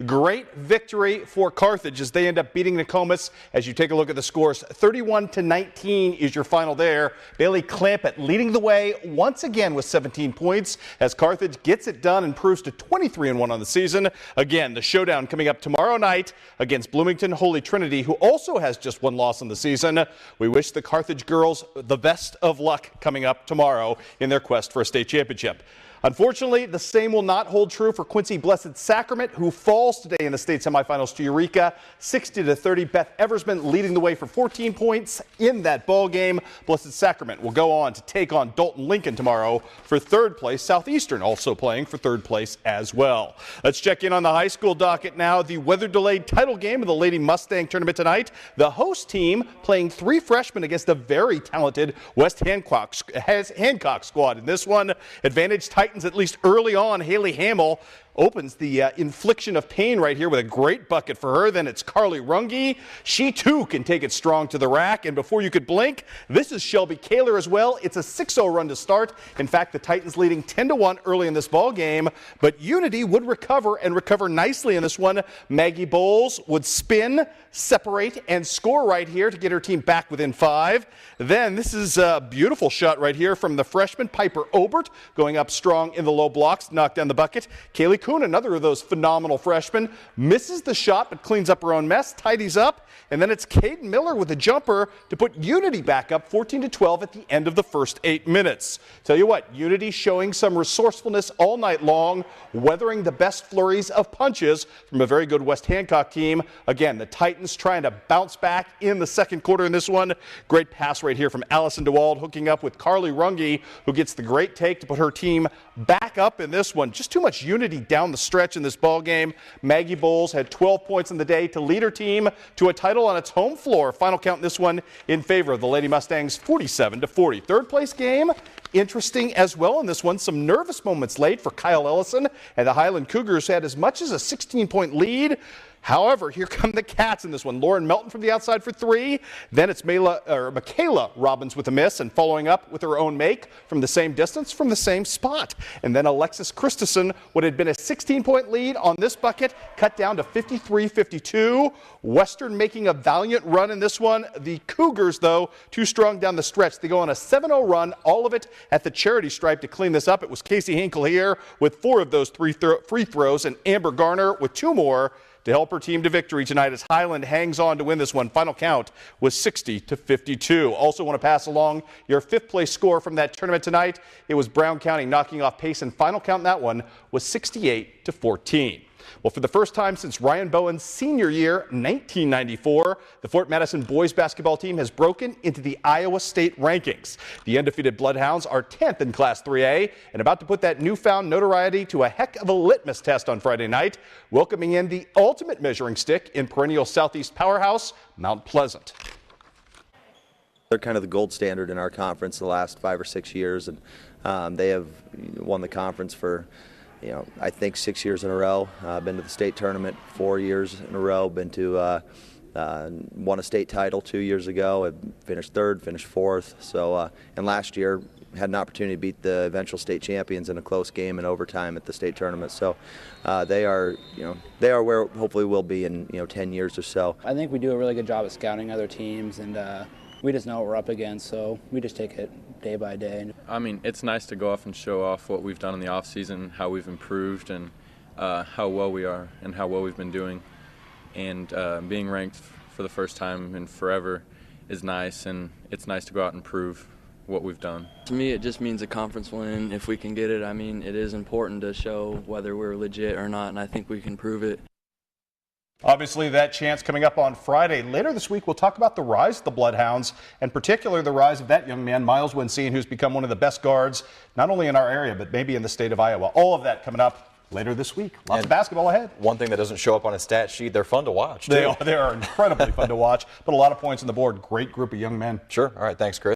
Great victory for Carthage as they end up beating Nokomis. As you take a look at the scores, 31-19 is your final there. Bailey Clampett leading the way once again with 17 points as Carthage gets it done and improves to 23-1 on the season. Again, the showdown coming up tomorrow night against Bloomington Holy Trinity, who also has just one loss on the season. We wish the Carthage girls the best of luck coming up tomorrow in their quest for a state championship. Unfortunately, the same will not hold true for Quincy Blessed Sacrament, who falls today in the state semifinals to Eureka, 60-30. Beth Eversman leading the way for 14 points in that ball game. Blessed Sacrament will go on to take on Dalton Lincoln tomorrow for third place. Southeastern also playing for third place as well. Let's check in on the high school docket now. The weather-delayed title game of the Lady Mustang tournament tonight. The host team playing 3 freshmen against a very talented West Hancock squad. In this one, advantage Titans at least early on. Haley Hamill opens the infliction of pain right here with a great bucket for her. Then it's Carly Runge. She too can take it strong to the rack. And before you could blink, this is Shelby Kaler as well. It's a 6-0 run to start. In fact, the Titans leading 10-1 early in this ball game. But Unity would recover and recover nicely in this one. Maggie Bowles would spin, separate, and score right here to get her team back within 5. Then this is a beautiful shot right here from the freshman Piper Obert, going up strong in the low blocks, knock down the bucket. Kaylee Kuhn, another of those phenomenal freshmen, misses the shot but cleans up her own mess, tidies up, and then it's Caden Miller with a jumper to put Unity back up 14-12 at the end of the first 8 minutes. Tell you what, Unity showing some resourcefulness all night long, weathering the best flurries of punches from a very good West Hancock team. Again, the Titans trying to bounce back in the second quarter in this one. Great pass right here from Allison DeWald, hooking up with Carly Runge, who gets the great take to put her team back up in this one. Just too much unity down the stretch in this ball game. Maggie Bowles had 12 points in the day to lead her team to a title on its home floor. Final count in this one in favor of the Lady Mustangs, 47-40. Third place game, interesting as well in this one. Some nervous moments late for Kyle Ellison, and the Highland Cougars had as much as a 16-point lead. However, here come the Cats in this one. Lauren Melton from the outside for 3. Then it's Michaela Robbins with a miss, and following up with her own make from the same distance from the same spot. And then Alexis Christensen, what had been a 16-point lead on this bucket, cut down to 53-52. Western making a valiant run in this one. The Cougars, though, too strong down the stretch. They go on a 7-0 run, all of it at the charity stripe to clean this up. It was Casey Hinkle here with 4 of those free throws, and Amber Garner with 2 more to help her team to victory tonight as Highland hangs on to win this one. Final count was 60-52. Also want to pass along your 5th place score from that tournament tonight. It was Brown County knocking off Payson. Final count in that one was 68-14. Well, for the first time since Ryan Bowen's senior year, 1994, the Fort Madison boys basketball team has broken into the Iowa State rankings. The undefeated Bloodhounds are 10th in Class 3A and about to put that newfound notoriety to a heck of a litmus test on Friday night, welcoming in the ultimate measuring stick in perennial Southeast powerhouse, Mount Pleasant. They're kind of the gold standard in our conference the last 5 or 6 years, and they have won the conference for I think 6 years in a row. Been to the state tournament 4 years in a row. Been to won a state title 2 years ago. Finished 3rd, finished 4th. So and last year had an opportunity to beat the eventual state champions in a close game in overtime at the state tournament. So they are where hopefully we'll be in 10 years or so. I think we do a really good job of scouting other teams, and we just know what we're up against, so we just take it day by day. I mean, it's nice to go off and show off what we've done in the off season, how we've improved, and how well we are, and how well we've been doing. And being ranked for the first time in forever is nice, and it's nice to go out and prove what we've done. To me, it just means a conference win if we can get it. I mean, it is important to show whether we're legit or not, and I think we can prove it. Obviously, that chance coming up on Friday. Later this week, we'll talk about the rise of the Bloodhounds, and particularly the rise of that young man, Miles Winseen, who's become one of the best guards, not only in our area, but maybe in the state of Iowa. All of that coming up later this week. Lots of basketball ahead. One thing that doesn't show up on a stat sheet, they're fun to watch, too. They are incredibly fun to watch. Put a lot of points on the board. Great group of young men. Sure. All right. Thanks, Chris.